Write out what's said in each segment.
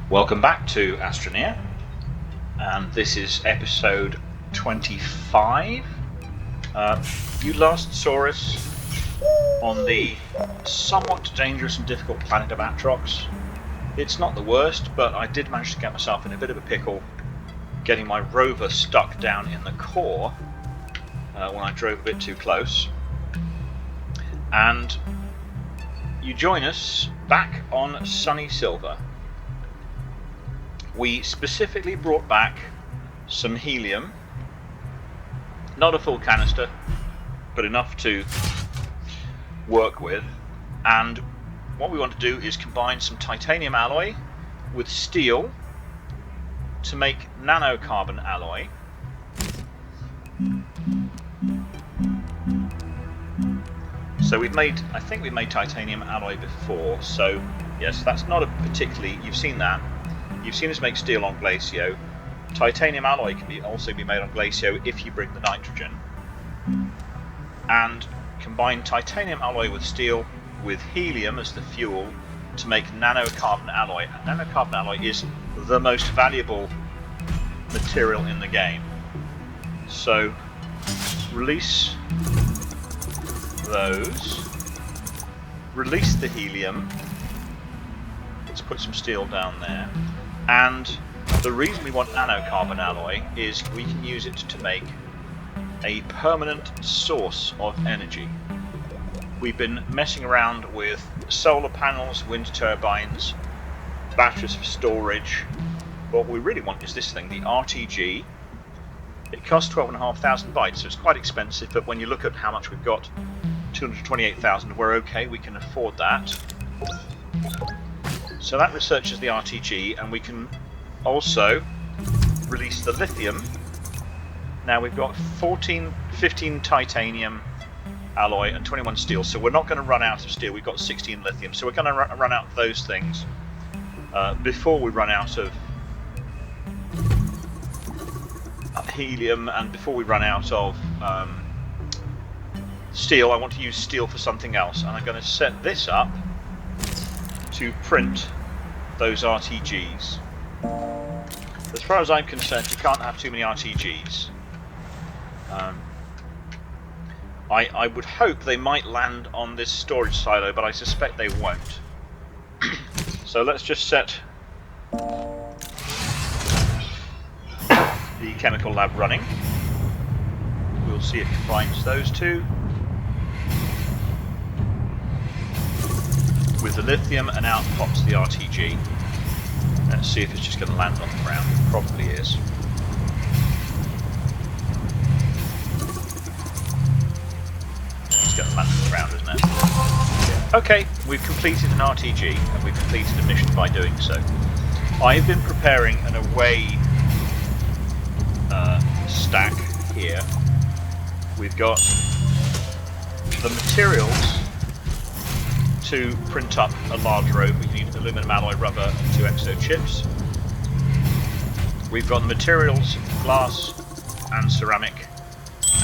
Welcome back to Astroneer, and this is episode 25. You last saw us on the somewhat dangerous and difficult planet of Atrox. It's not the worst, but I did manage to get myself in a bit of a pickle getting my rover stuck down in the core when I drove a bit too close. And you join us back on sunny Silver. We specifically brought back some helium, not a full canister, but enough to work with. And what we want to do is combine some titanium alloy with steel to make nanocarbon alloy. So I think we've made titanium alloy before, so yes, that's not a particularly, you've seen that. You've seen us make steel on Glacio. Titanium alloy can also be made on Glacio if you bring the nitrogen. And combine titanium alloy with steel with helium as the fuel to make nanocarbon alloy. And nanocarbon alloy is the most valuable material in the game. So release those. Release the helium. Let's put some steel down there. And the reason we want nanocarbon alloy is we can use it to make a permanent source of energy. We've been messing around with solar panels, wind turbines, batteries for storage. What we really want is this thing, the RTG. It costs 12,500 bytes, so it's quite expensive, but when you look at how much we've got, 228,000, we're okay, we can afford that. So that researches the RTG, and we can also release the lithium. Now we've got 15 titanium alloy and 21 steel, so we're not going to run out of steel. We've got 16 lithium, so we're going to run out of those things before we run out of helium, and before we run out of steel. I want to use steel for something else, and I'm going to set this up to print those RTGs. As far as I'm concerned, you can't have too many RTGs. I would hope they might land on this storage silo, but I suspect they won't. So let's just set the chemical lab running. We'll see if it finds those two. With the lithium, and out pops the RTG. Let's see if it's just going to land on the ground. It probably is. It's going to land on the ground, isn't it? Yeah. Okay, we've completed an RTG, and we've completed a mission by doing so. I've been preparing an away stack here. We've got the materials to print up a large robe. We need aluminum alloy, rubber, and 2 exo chips. We've got the materials, glass and ceramic,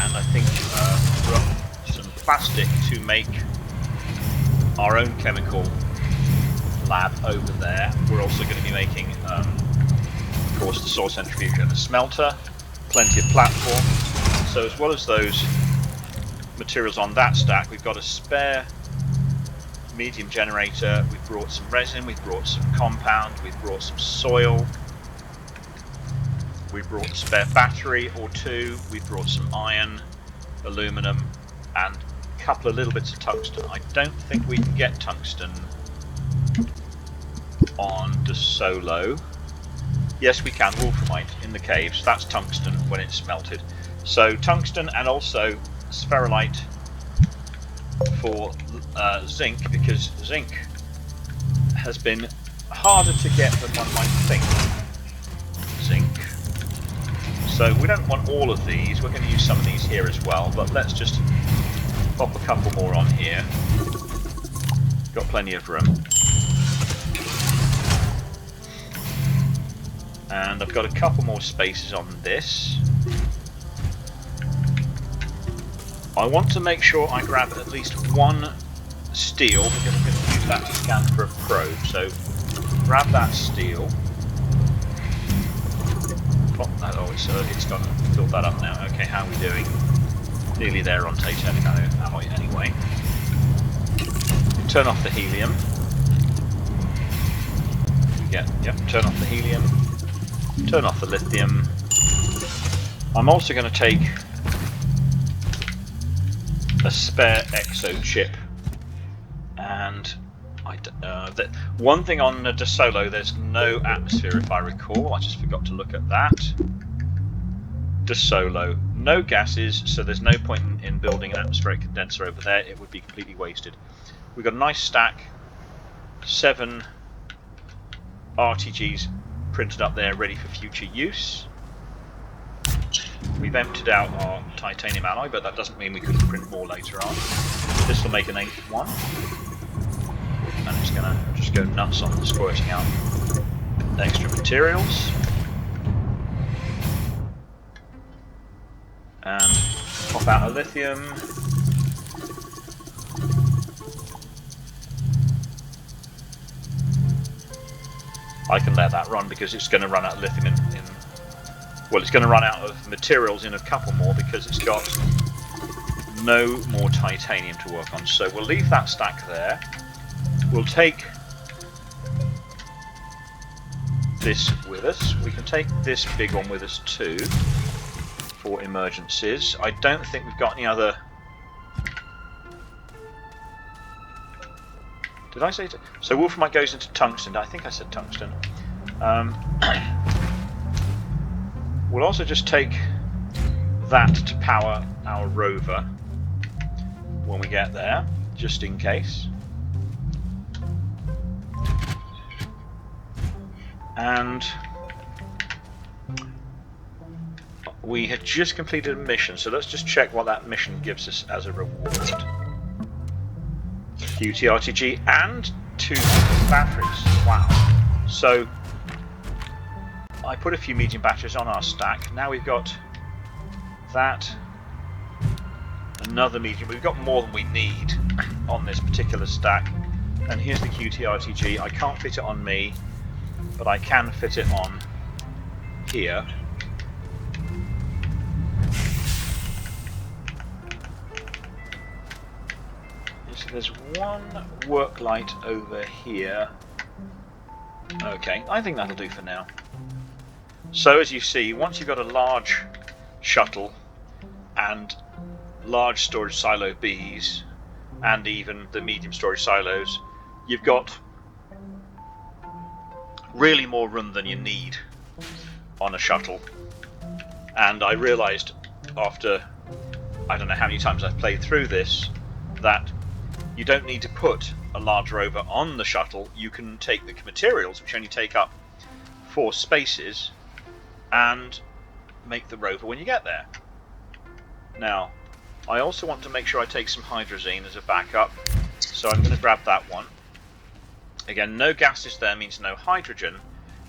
and I think some plastic to make our own chemical lab over there. We're also going to be making, of course, the soil centrifuge and the smelter, plenty of platform. So as well as those materials on that stack, we've got a spare medium generator, we've brought some resin, we've brought some compound, we've brought some soil, we've brought a spare battery or two, we've brought some iron, aluminum, and a couple of little bits of tungsten. I don't think we can get tungsten on DeSolo. Yes, we can, wolframite in the caves, that's tungsten when it's smelted. So tungsten, and also spherolite for zinc, because zinc has been harder to get than one might think. Zinc. So we don't want all of these, we're going to use some of these here as well, but let's just pop a couple more on here. Got plenty of room. And I've got a couple more spaces on this. I want to make sure I grab at least one steel, because I'm going to use that to scan for a probe. So grab that steel. Plot that. Oh, it's done. Filled that up now. Okay, how are we doing? Nearly there on titanium alloy anyway. Turn off the helium. Yep, turn off the helium. Turn off the lithium. I'm also going to take a spare exo chip, and one thing on the DeSolo, there's no atmosphere if I recall. I just forgot to look at that. DeSolo, no gases, so there's no point in building an atmospheric condenser over there. It would be completely wasted. We've got a nice stack, 7 RTGs printed up there, ready for future use. We've emptied out our titanium alloy, but that doesn't mean we couldn't print more later on. This will make an 8th one, and it's going to just go nuts on squirting out extra materials. And pop out a lithium. I can let that run because it's going to run out of lithium well, it's going to run out of materials in a couple more because it's got no more titanium to work on. So we'll leave that stack there. We'll take this with us. We can take this big one with us too for emergencies. I don't think we've got any other... Did I say... So wolframite goes into tungsten. I think I said tungsten. We'll also just take that to power our rover when we get there, just in case. And we had just completed a mission, so let's just check what that mission gives us as a reward. QTRTG and 2 batteries. Wow. So I put a few medium batteries on our stack. Now we've got that, another medium. We've got more than we need on this particular stack. And here's the QTRTG. I can't fit it on me, but I can fit it on here. So there's one work light over here. Okay, I think that'll do for now. So as you see, once you've got a large shuttle and large storage silo Bs and even the medium storage silos, you've got really more room than you need on a shuttle. And I realised after I don't know how many times I've played through this that you don't need to put a large rover on the shuttle. You can take the materials, which only take up 4 spaces, and make the rover when you get there. Now, I also want to make sure I take some hydrazine as a backup, so I'm going to grab that one. Again, no gases there means no hydrogen.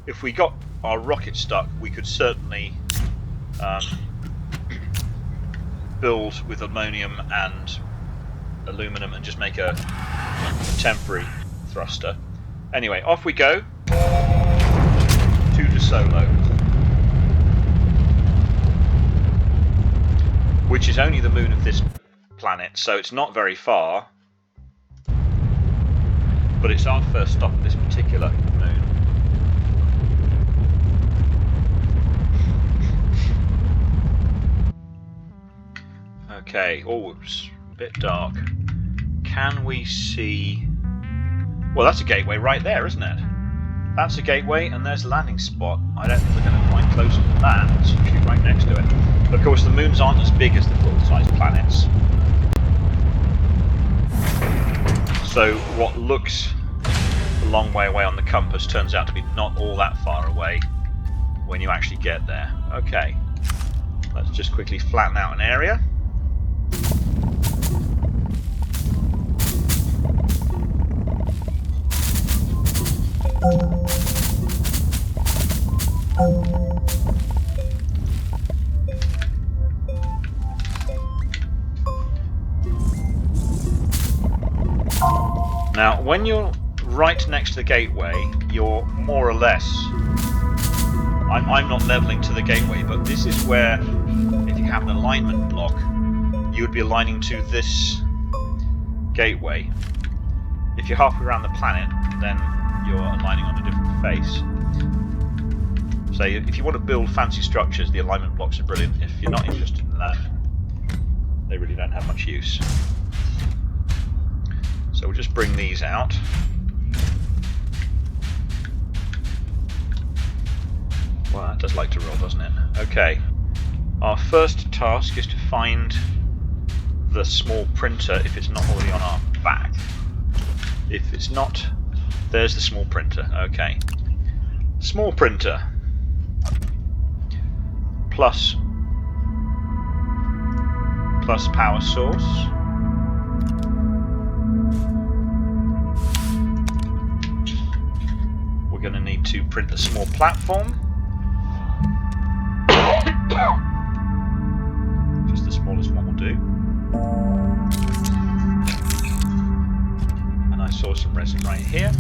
If we got our rocket stuck, we could certainly build with ammonium and aluminum and just make a temporary thruster. Anyway, off we go to DeSolo, which is only the moon of this planet, so it's not very far, but it's our first stop at this particular moon. Okay, oh, it's a bit dark. Can we see... Well, that's a gateway right there, isn't it? That's a gateway, and there's a landing spot. I don't think we're going to find closer than that. Let's shoot right next to it. Of course, the moons aren't as big as the full-size planets. So what looks a long way away on the compass turns out to be not all that far away when you actually get there. Okay, let's just quickly flatten out an area. Now, when you're right next to the gateway, you're more or less I'm not leveling to the gateway, but this is where, if you have an alignment block, you would be aligning to this gateway. If you're halfway around the planet, then you're aligning on a different face. So if you want to build fancy structures, the alignment blocks are brilliant. If you're not interested in that, they really don't have much use. So we'll just bring these out. Well, that does like to roll, doesn't it? Okay. Our first task is to find the small printer if it's not already on our back. If it's not, there's the small printer. Okay. Small printer. Plus power source. We're going to need to print a small platform. Just the smallest one will do. And I saw some resin right here.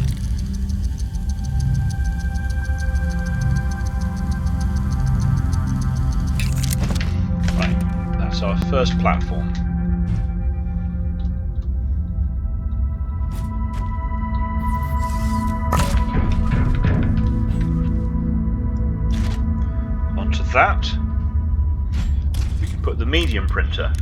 Right, that's our first platform. Onto that, we can put the medium printer.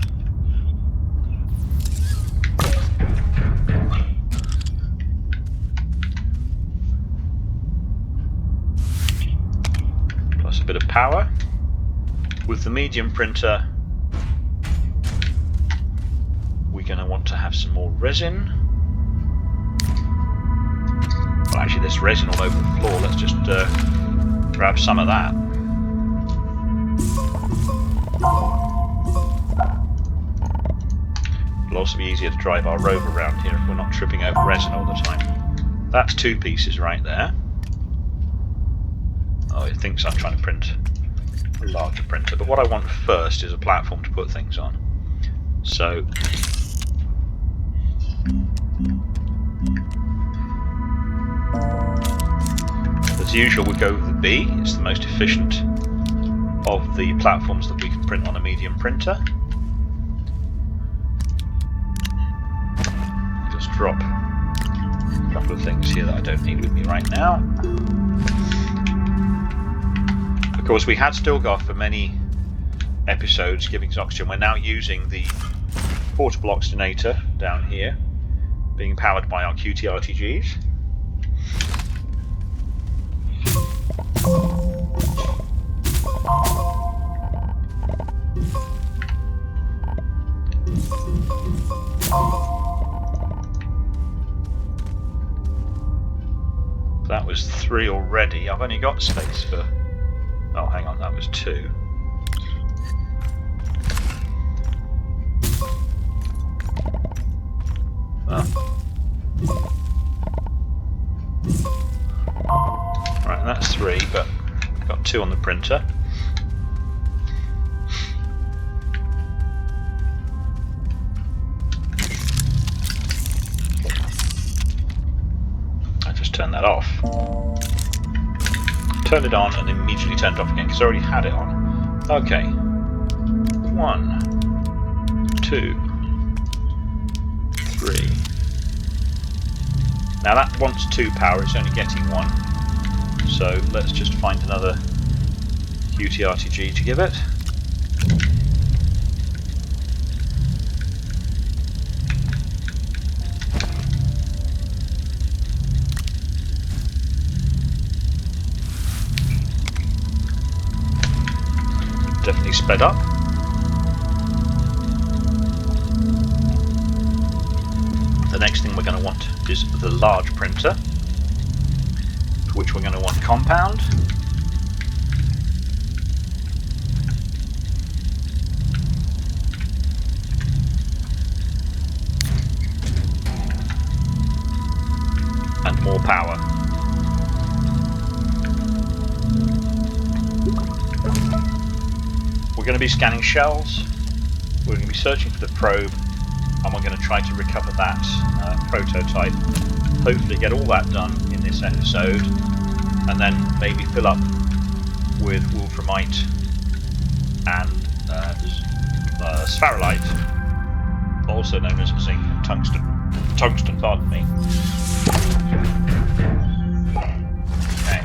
Plus a bit of power. With the medium printer, we're going to want to have some more resin. Well, actually there's resin all over the floor. Let's just grab some of that. It'll also be easier to drive our rover around here if we're not tripping over resin all the time. That's 2 pieces right there. Oh, it thinks I'm trying to print a larger printer, but what I want first is a platform to put things on. So as usual, we go with the B. It's the most efficient of the platforms that we can print on a medium printer. Just drop a couple of things here that I don't need with me right now. Of course, we had Stilgar for many episodes giving us oxygen. We're now using the portable oxygenator down here, being powered by our QTRTGs. That was 3 already. I've only got space for... Oh, hang on, that was 2. Oh. Right, that's 3, but I've got 2 on the printer. I just turned that off. Turned it on and immediately turned it off again because I already had it on. Okay. 1, 2, 3. Now that wants 2 power, it's only getting 1. So let's just find another QTRTG to give it. Definitely sped up. The next thing we're going to want is the large printer, for which we're going to want compound. And more power. We're going to be scanning shells, we're going to be searching for the probe, and we're going to try to recover that prototype. Hopefully get all that done in this episode, and then maybe fill up with wolframite and sphaerolite, also known as zinc and tungsten. Tungsten, pardon me. Okay.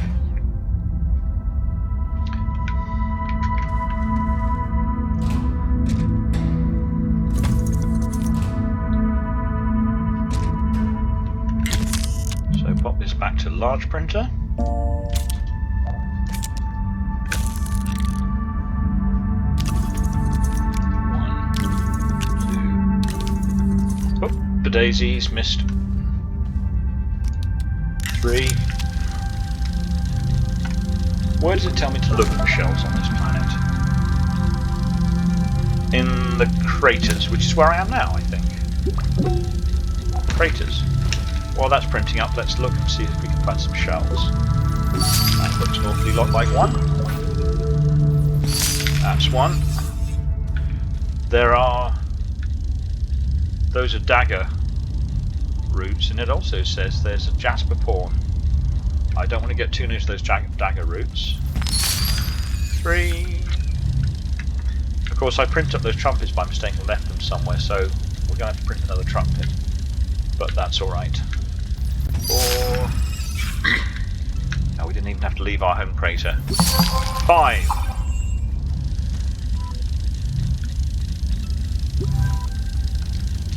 So pop this back to large printer. Daisies missed. 3. Where does it tell me to look for shells on this planet? In the craters, which is where I am now, I think. Craters. While that's printing up, let's look and see if we can find some shells. That looks an awfully lot like one. That's one. There are... Those are dagger roots, and it also says there's a jasper pawn. I don't want to get too near to those dagger roots. 3. Of course, I printed up those trumpets by mistake and left them somewhere, so we're going to have to print another trumpet. But that's alright. 4. Oh, we didn't even have to leave our home crater. 5.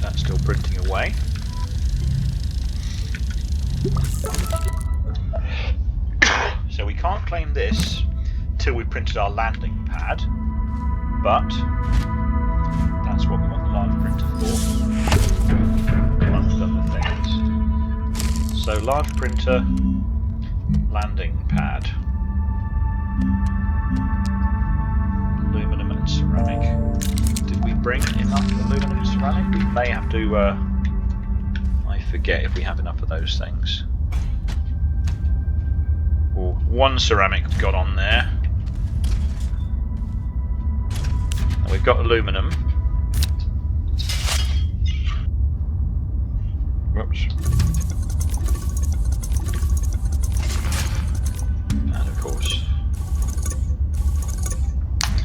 That's still printing away. So we can't claim this till we printed our landing pad, but that's what we want the large printer for, amongst other things. So large printer, landing pad, aluminum and ceramic. Did we bring enough aluminum and ceramic? We may have to, I forget if we have enough of those things. Well, 1 ceramic got on there. And we've got aluminum. Whoops. And of course,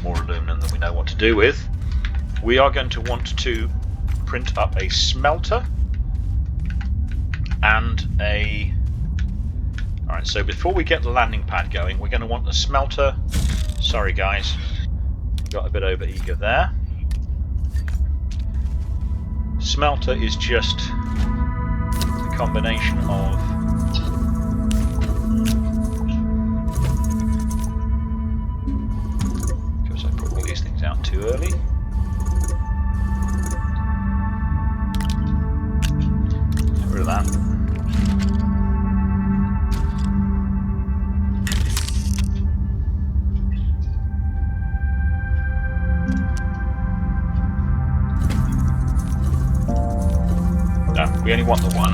more aluminum than we know what to do with. We are going to want to print up a smelter and a... Alright, so before we get the landing pad going, we're going to want the smelter. Sorry guys, got a bit over eager there. Smelter is just a combination of because I put all these things out too early. Get rid of that. We only want the one.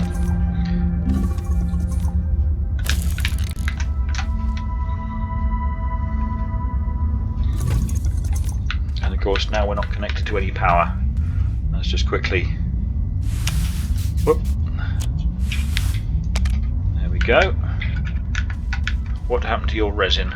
And of course now we're not connected to any power. Let's just quickly... Whoop. There we go. What happened to your resin?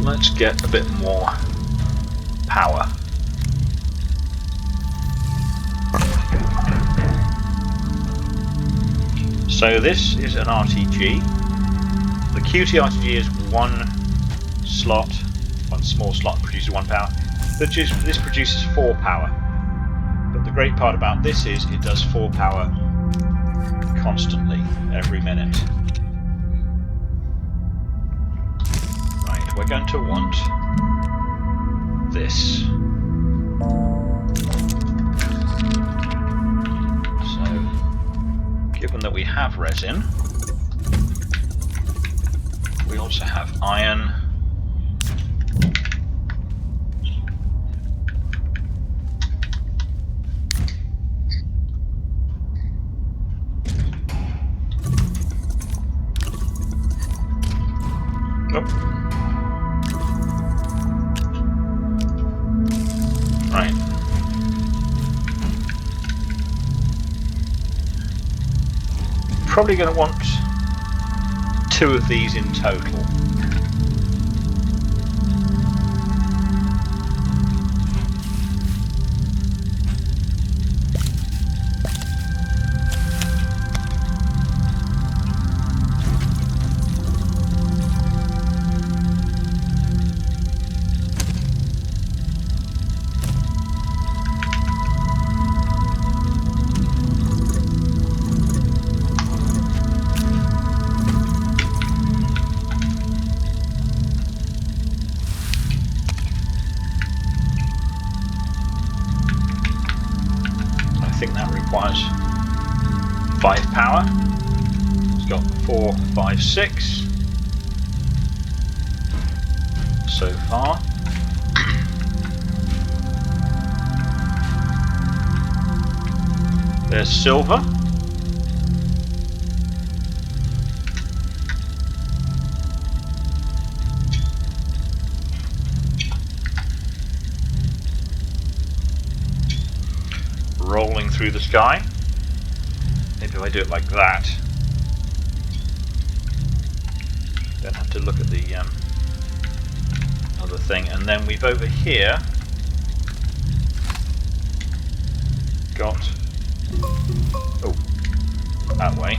Let's get a bit more power. So this is an RTG. The QT RTG is one slot, one small slot produces 1 power. This produces 4 power. But the the great part about this is it does 4 power constantly, every minute. Right, we're going to want this. So, given that we have resin, we also have iron. Right. Probably going to want 2 of these in total. I think that requires 5 power. It's got 4, 5, 6 so far. There's silver. Rolling through the sky. Maybe if I do it like that, don't have to look at the other thing. And then we've over here got, oh, that way.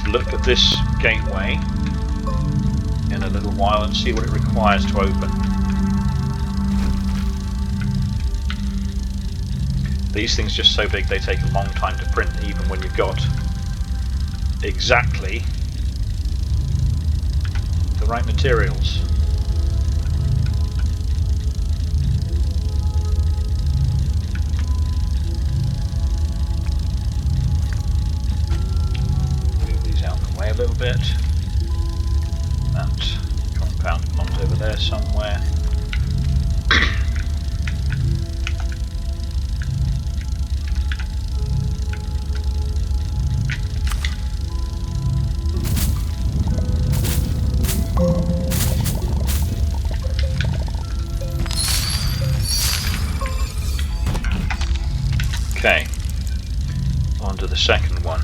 Look at this gateway in a little while and see what it requires to open. These things are just so big they take a long time to print, even when you've got exactly the right materials. A little bit. That compound belongs over there somewhere. Okay, on to the second one.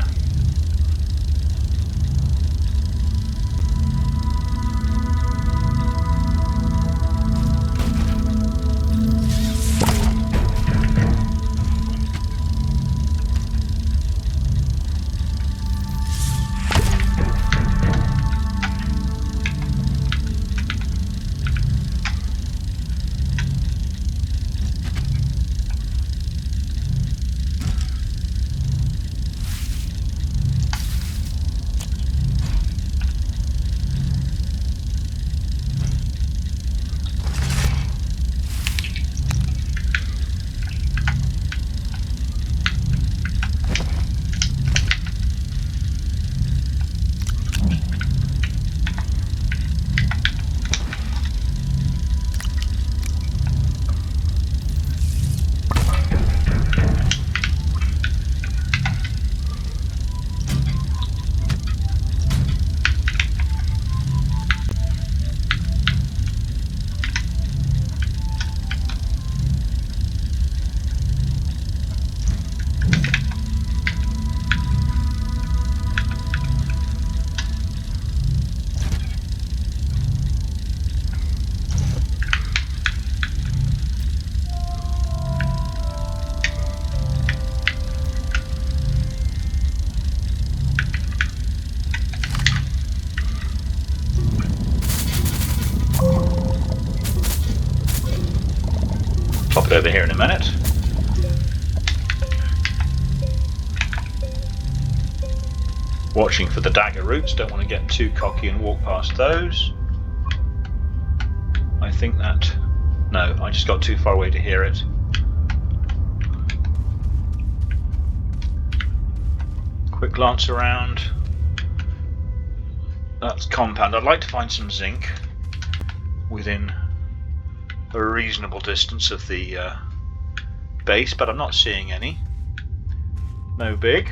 Watching for the dagger roots, don't want to get too cocky and walk past those. I think that... no, I just got too far away to hear it. Quick glance around. That's compound. I'd like to find some zinc within a reasonable distance of the base, but I'm not seeing any. No big.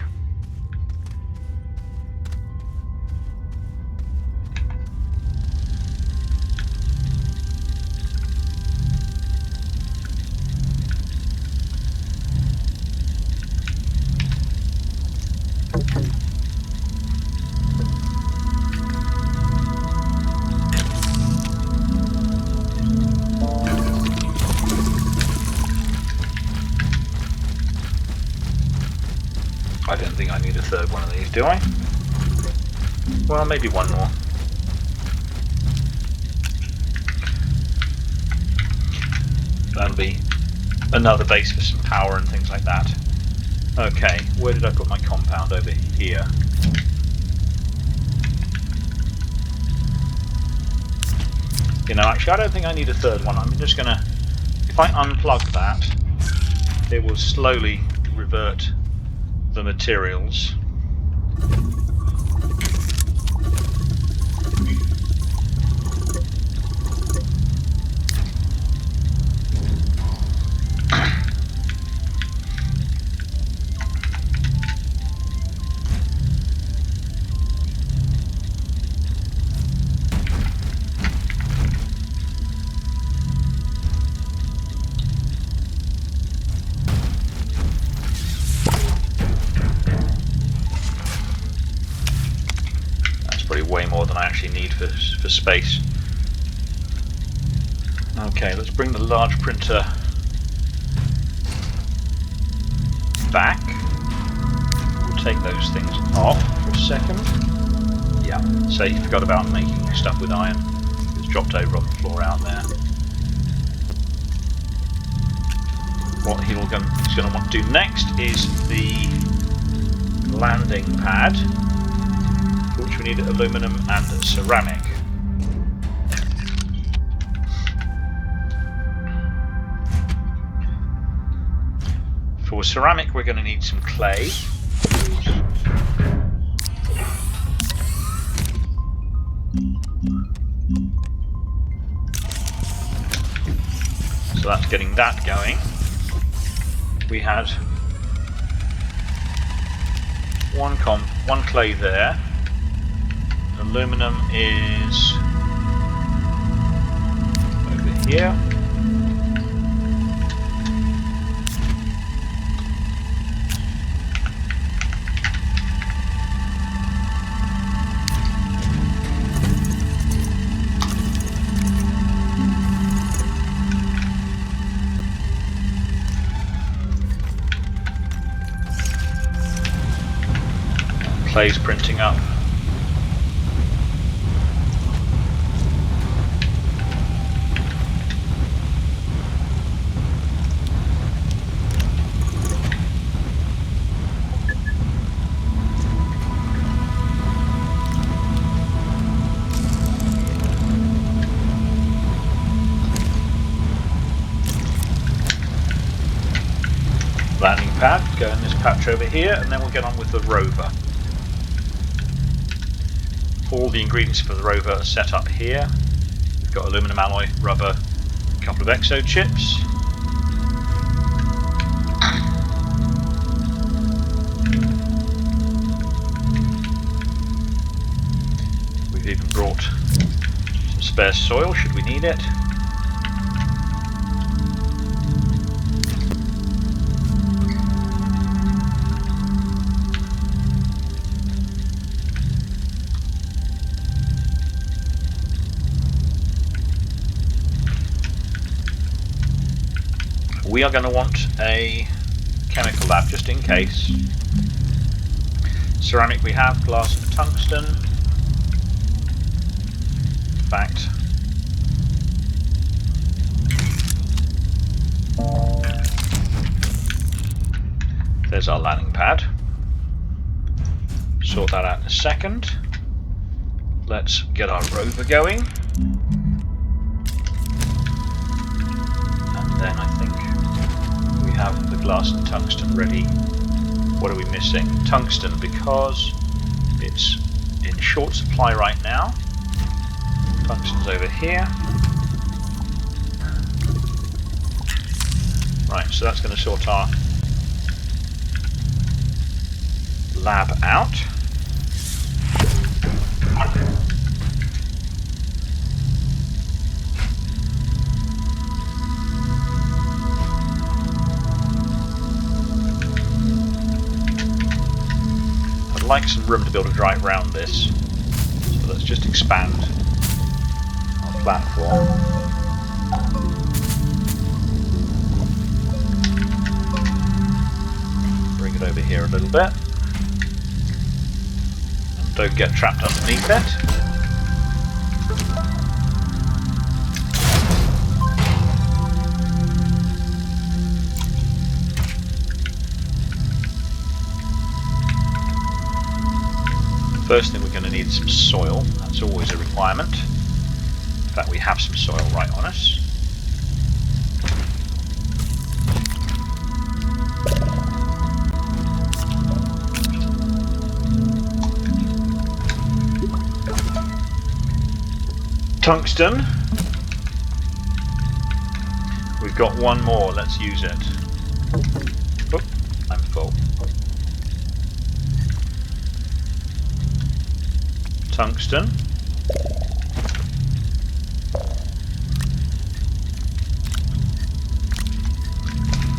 I don't think I need a third one of these, do I? Well, maybe one more. That'll be another base for some power and things like that. Okay, where did I put my compound? Over here. You know, actually I don't think I need a third one. I'm just gonna... if I unplug that, it will slowly revert the materials. Way more than I actually need for space. Okay, let's bring the large printer back. We'll take those things off for a second. Yeah, so you forgot about making stuff with iron. It's dropped over on the floor out there. What he's going to want to do next is the landing pad, which we need aluminum and ceramic. For ceramic we're going to need some clay. So that's getting that going. We had one clay there. Aluminum is over here. Clay's printing up. Landing pad, go in this patch over here, and then we'll get on with the rover. All the ingredients for the rover are set up here. We've got aluminum alloy, rubber, a couple of exo chips. We've even brought some spare soil should we need it. We are going to want a chemical lab just in case. Ceramic we have, glass and tungsten. In fact, there's our landing pad. sort that out in a second. Let's get our rover going. And then I think we have the glass and tungsten ready. What are we missing? Tungsten, because it's in short supply right now. Tungsten's over here. Right, so that's going to sort our lab out. I'd like some room to be able to drive around this, so let's just expand our platform. Bring it over here a little bit. And don't get trapped underneath it. First thing we're going to need is some soil. That's always a requirement. In fact, we have some soil right on us. Tungsten. We've got one more. Let's use it. Oh, I'm full. Tungsten.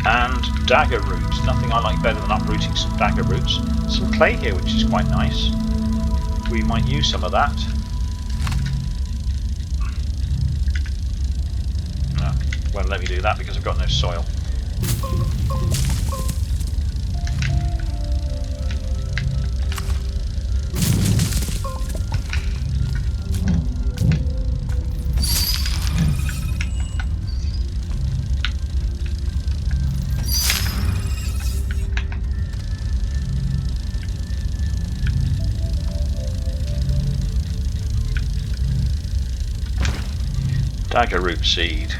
And dagger roots. Nothing I like better than uprooting some dagger roots. Some clay here, which is quite nice. We might use some of that. No, won't let me do that because I've got no soil. Dagger root seed.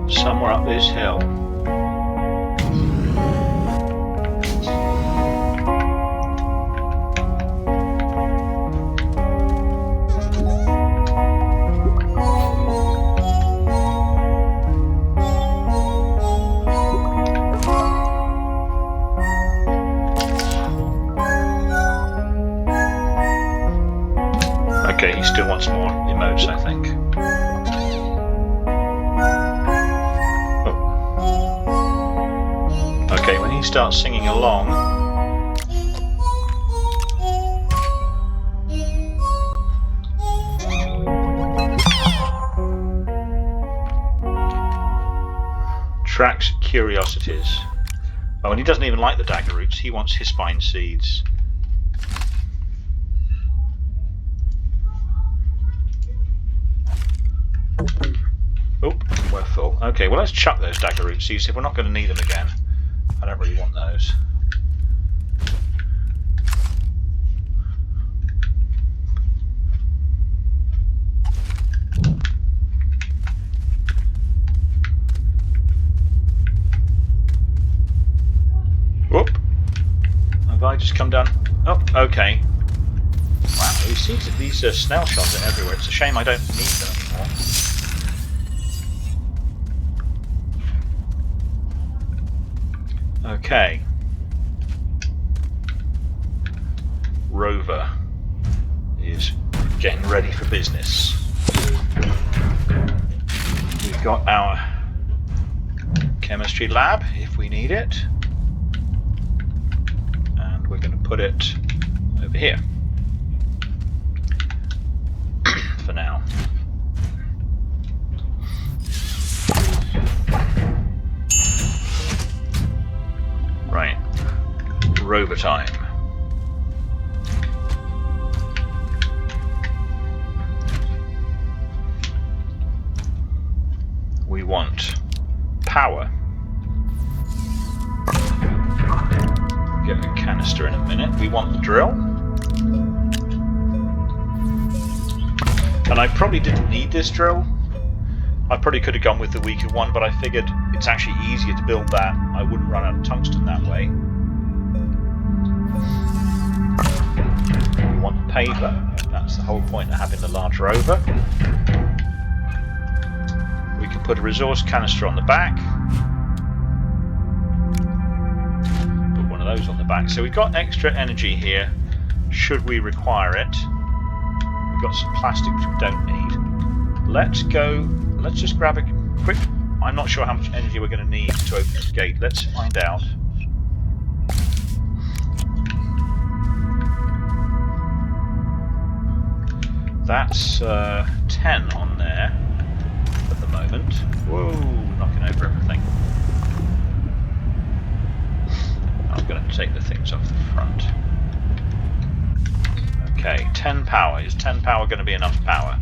Somewhere up this hill. Okay, he still wants more emotes, I think. Okay, when he starts singing along, tracks curiosities. Oh, and he doesn't even like the dagger roots, he wants hispine seeds. Oh, we're full. Okay, well let's chuck those dagger root seeds if we're not going to need them again. I don't really want those. Have I just come down? Oh, okay. Wow, these snail shells are everywhere. It's a shame I don't need them anymore. Okay. Rover is getting ready for business. We've got our chemistry lab if we need it. And we're going to put it over here for now. Right, rover time. We want power. Get a canister in a minute. We want the drill. And I probably didn't need this drill. I probably could have gone with the weaker one, but I figured it's actually easier to build that. I wouldn't run out of tungsten that way. We want the paver. That's the whole point of having the large rover. We can put a resource canister on the back. Put one of those on the back. So we've got extra energy here, should we require it. We've got some plastic which we don't need. Let's just grab a quick... I'm not sure how much energy we're going to need to open this gate. Let's find out. That's 10 on there at the moment. Whoa, knocking over everything. I'm going to take the things off the front. Okay, 10 power. Is 10 power going to be enough power?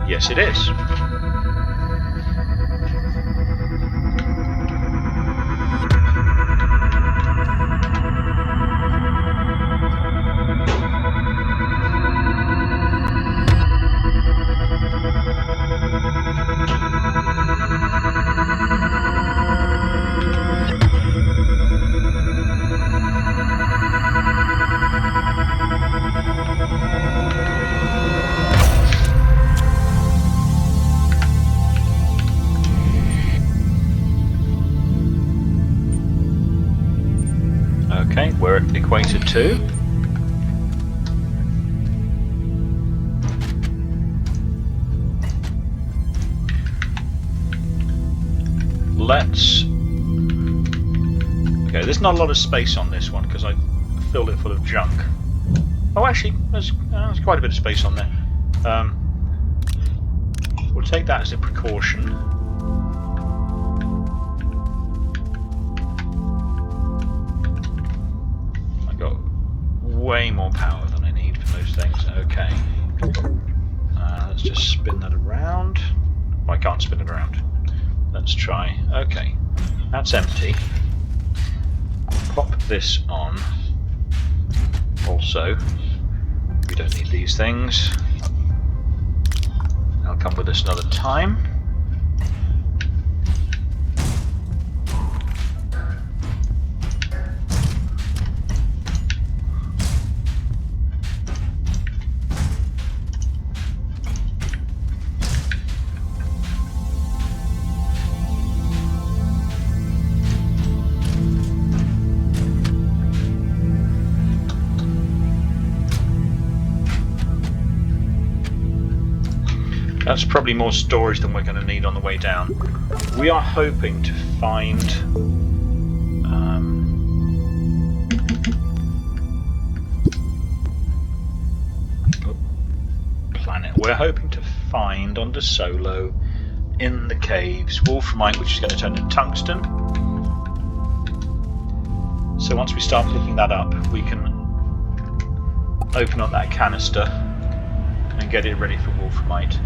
Yes, it is. Okay, we're at equator 2. Let's... Okay, there's not a lot of space on this one because I filled it full of junk. Oh, actually, there's quite a bit of space on there. We'll take that as a precaution. Way more power than I need for those things. Okay. Let's just spin that around. Well, I can't spin it around. Let's try. Okay. That's empty. Pop this on. Also, we don't need these things. They'll come with us another time. That's probably more storage than we're going to need on the way down. We are hoping to find planet. We're hoping to find on DeSolo in the caves wolframite, which is going to turn into tungsten. So once we start picking that up, we can open up that canister and get it ready for wolframite.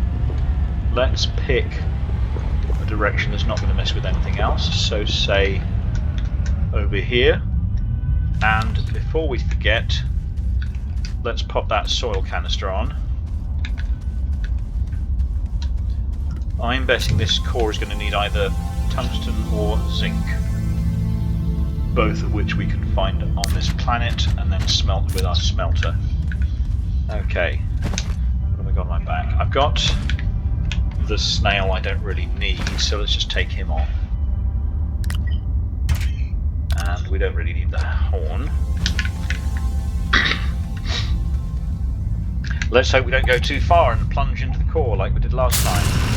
Let's pick a direction that's not going to mess with anything else. So say over here. And before we forget, let's pop that soil canister on. I'm betting this core is going to need either tungsten or zinc. both of which we can find on this planet and then smelt with our smelter. Okay, what have I got on my back? I've got the snail I don't really need, so let's just take him on. And we don't really need the horn. Let's hope we don't go too far and plunge into the core like we did last time.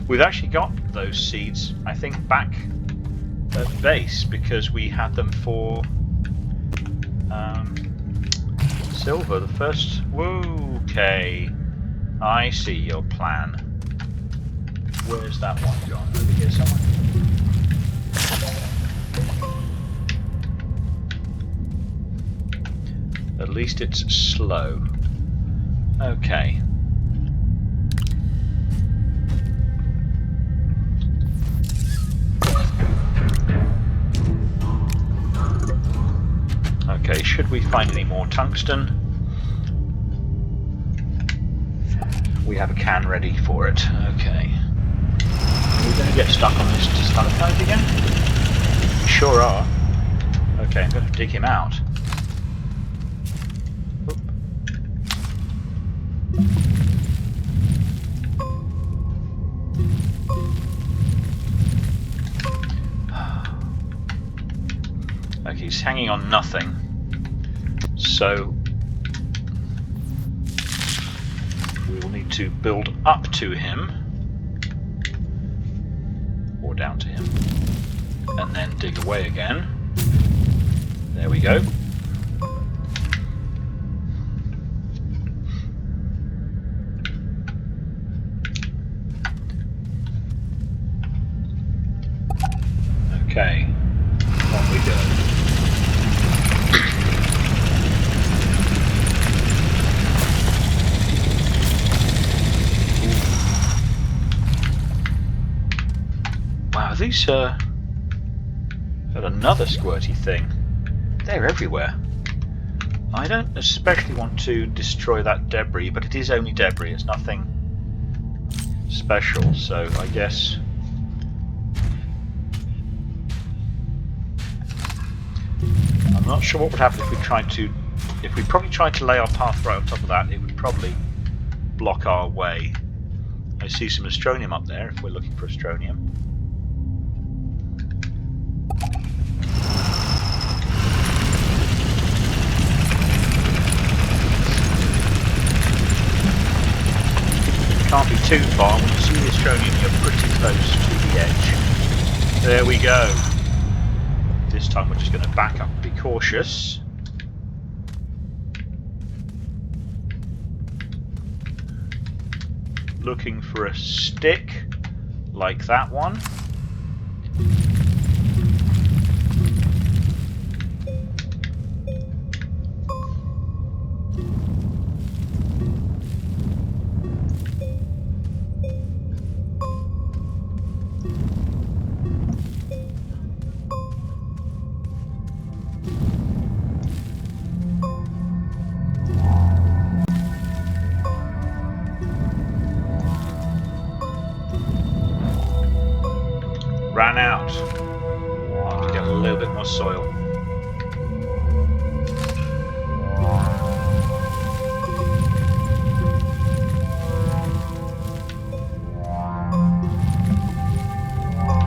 We've actually got those seeds, I think, back at base because we had them for silver. The first. Whoa, okay, I see your plan. Where's that one gone? Over here somewhere. At least it's slow. Okay. Okay, should we find any more tungsten? We have a can ready for it. Okay. Are we going to get stuck on this stalactite again? We sure are. Okay, I'm going to dig him out. Oop. Okay, he's hanging on nothing. So we will need to build up to him, or down to him, and then dig away again. There we go. Okay, on we go. These got another squirty thing. They're everywhere. I don't especially want to destroy that debris, but it is only debris. It's nothing special, so I guess I'm not sure what would happen if we tried to. If we probably tried to lay our path right on top of that, it would probably block our way. I see some astronium up there. If we're looking for astronium. Can't be too far. When you see the astronium, you're pretty close to the edge. There we go. This time we're just going to back up and be cautious. Looking for a stick like that one. Ran out. I'll have to get a little bit more soil.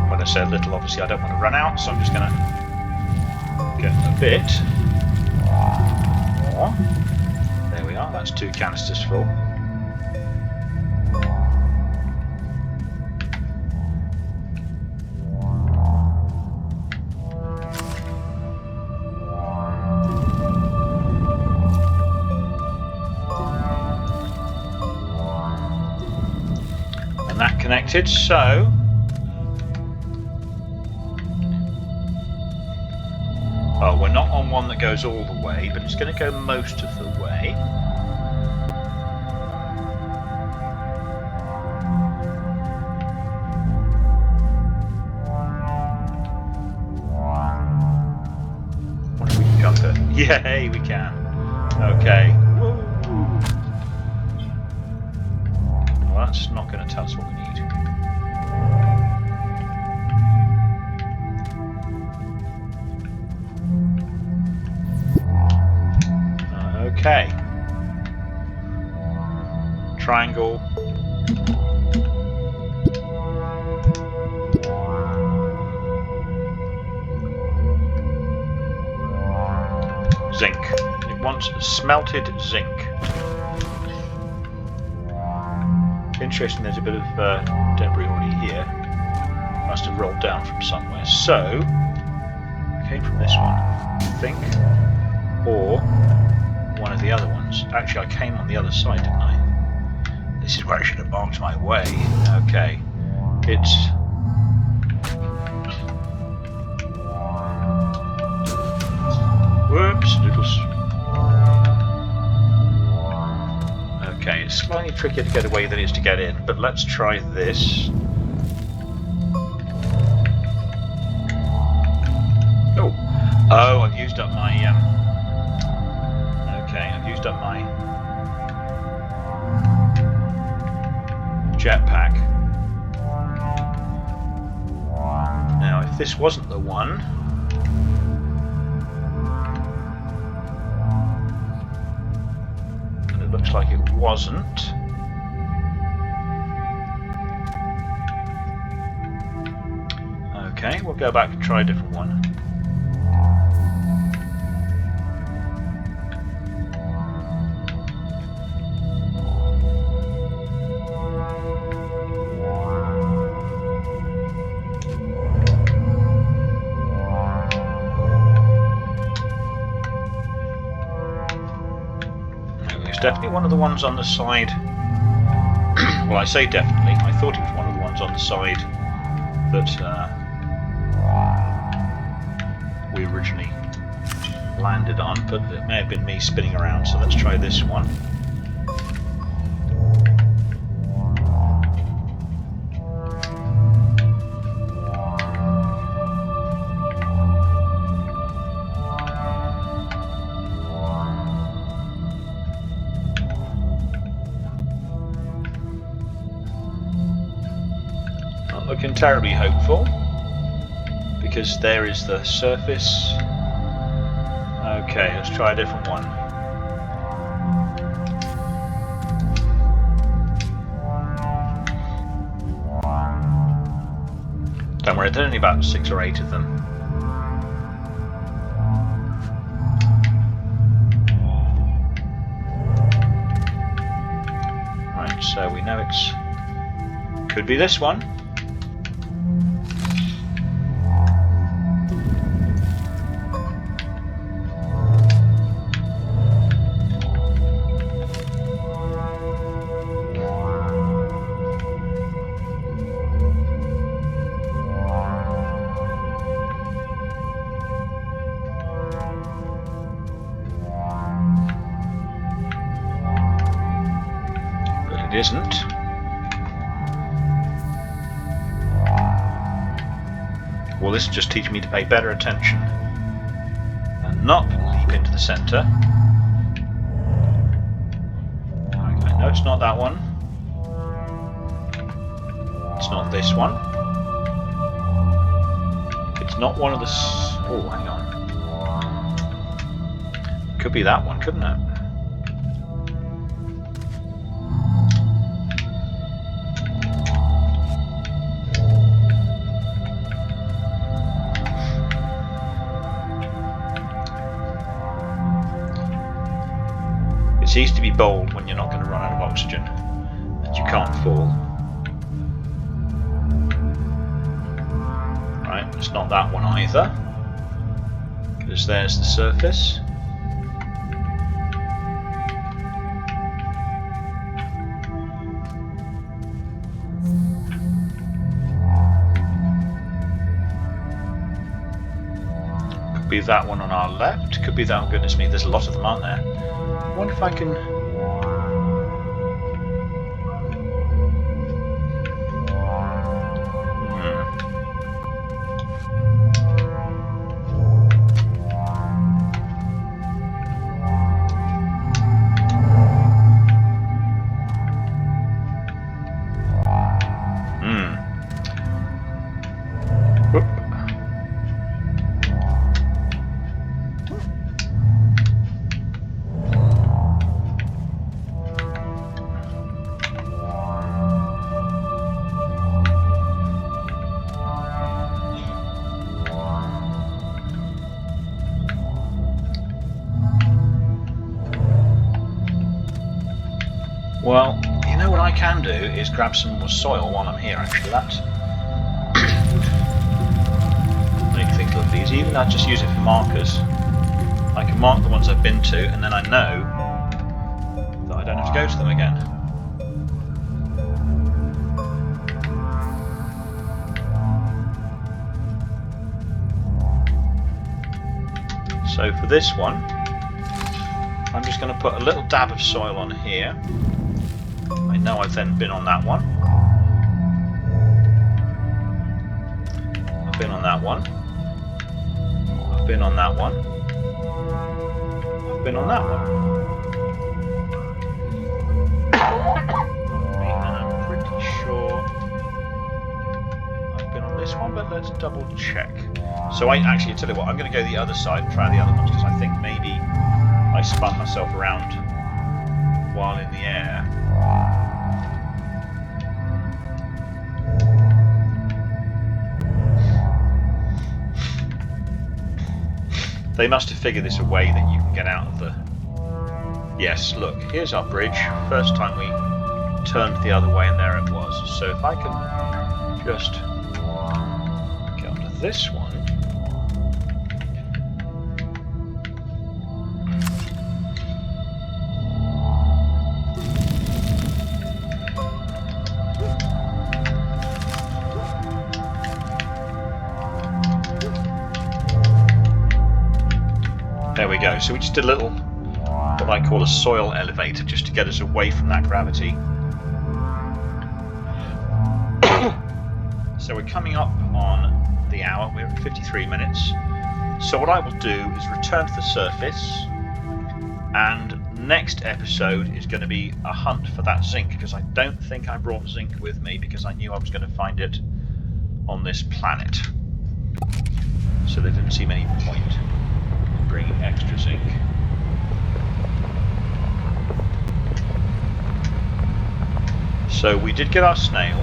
When I say a little, obviously I don't want to run out, so I'm just going to get a bit more. There we are. That's 2 canisters full. And that connected, so oh, we're not on one that goes all the way, but it's going to go most of the way. What if we can jump it? Yay, we can. Okay. Woo. Well, that's not going to tell us what we need. Okay. Triangle. Zinc. It wants smelted zinc. Interesting, there's a bit of debris already here. Must have rolled down from somewhere. So, I came from this one, I think. Or one of the other ones. Actually, I came on the other side, didn't I? This is where I should have marked my way. Okay. It's... Whoops, okay, it's slightly trickier to get away than it is to get in, but let's try this. Oh, I've used up my... Okay, I've used up my jetpack. Now, if this wasn't the one, and it looks like it wasn't, okay, we'll go back and try a different one. Definitely one of the ones on the side. Well, I say definitely. I thought it was one of the ones on the side that we originally landed on, but it may have been me spinning around. So let's try this one. Looking terribly hopeful, because there is the surface. Okay, let's try a different one. Don't worry, there's only about 6 or 8 of them. Right, so we know it's could be this one. Isn't. Well, this is just teaching me to pay better attention and not leap into the centre. Okay, no, it's not that one. It's not this one. It's not one of the... Oh, hang on. Could be that one, couldn't it? It's easy to be bold when you're not going to run out of oxygen and you can't fall. Right, it's not that one either, because there's the surface. Could be that one on our left, could be that, oh goodness me, there's a lot of them, aren't there? I wonder if I can... Well, you know what I can do is grab some more soil while I'm here, actually. That make things look easy. Even I'll just use it for markers. I can mark the ones I've been to, and then I know that I don't have to go to them again. So for this one, I'm just going to put a little dab of soil on here. I know I've then been on that one. I've been on that one. I've been on that one. I've been on that one. And I'm pretty sure I've been on this one, but let's double check. So I actually, tell you what, I'm going to go the other side and try the other ones, because I think maybe I spun myself around while in the air. They must have figured this a way that you can get out of the... Yes, look, here's our bridge. First time we turned the other way and there it was. So if I can just get onto this one... There we go. So we just did a little, what I call a soil elevator, just to get us away from that gravity. So we're coming up on the hour. We're at 53 minutes. So what I will do is return to the surface, and next episode is going to be a hunt for that zinc, because I don't think I brought zinc with me, because I knew I was going to find it on this planet. So there didn't seem any point bringing extra zinc. So we did get our snail,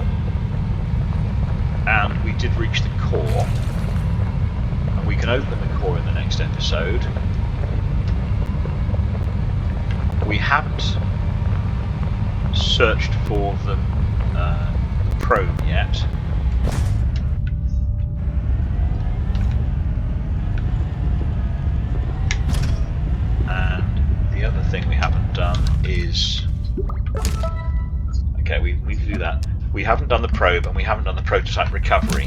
and we did reach the core, and we can open the core in the next episode. We haven't searched for the probe yet. The other thing we haven't done is... Okay, we need to do that. We haven't done the probe, and we haven't done the prototype recovery.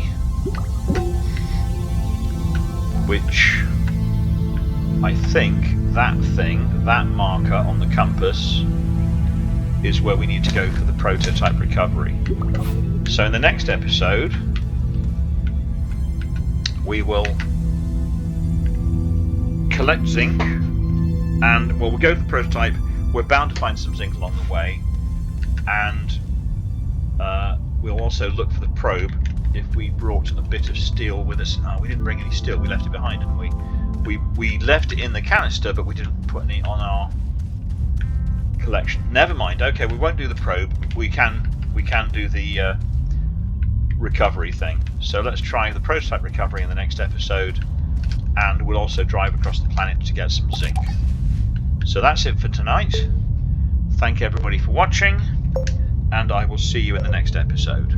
Which... I think that thing, that marker on the compass, is where we need to go for the prototype recovery. So in the next episode, we will collect zinc. And, well, we'll go to the prototype. We're bound to find some zinc along the way. And we'll also look for the probe if we brought a bit of steel with us. No, we didn't bring any steel. We left it behind, didn't we? We left it in the canister, but we didn't put any on our collection. Never mind. Okay, we won't do the probe. We can do the recovery thing. So let's try the prototype recovery in the next episode. And we'll also drive across the planet to get some zinc. So that's it for tonight. thank everybody for watching, and I will see you in the next episode.